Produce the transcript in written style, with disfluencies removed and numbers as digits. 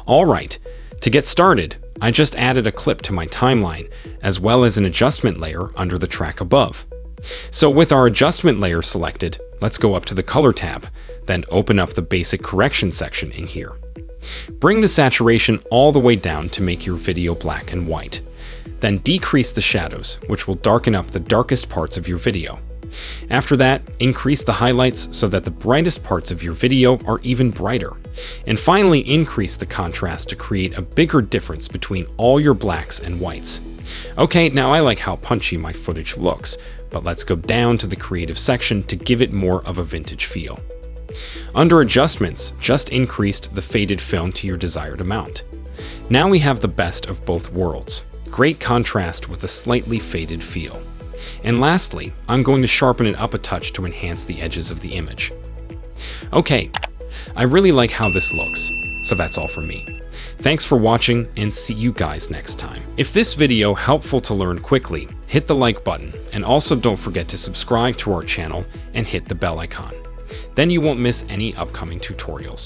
Alright, to get started, I just added a clip to my timeline, as well as an adjustment layer under the track above. So with our adjustment layer selected, let's go up to the Color tab, then open up the Basic Correction section in here. Bring the saturation all the way down to make your video black and white. Then decrease the shadows, which will darken up the darkest parts of your video. After that, increase the highlights so that the brightest parts of your video are even brighter. And finally, increase the contrast to create a bigger difference between all your blacks and whites. Okay, now I like how punchy my footage looks, but let's go down to the creative section to give it more of a vintage feel. Under adjustments, just increase the faded film to your desired amount. Now we have the best of both worlds. Great contrast with a slightly faded feel. And lastly, I'm going to sharpen it up a touch to enhance the edges of the image. Okay, I really like how this looks, so that's all for me. Thanks for watching, and see you guys next time. If this video helpful to learn quickly, hit the like button, and also don't forget to subscribe to our channel and hit the bell icon. Then you won't miss any upcoming tutorials.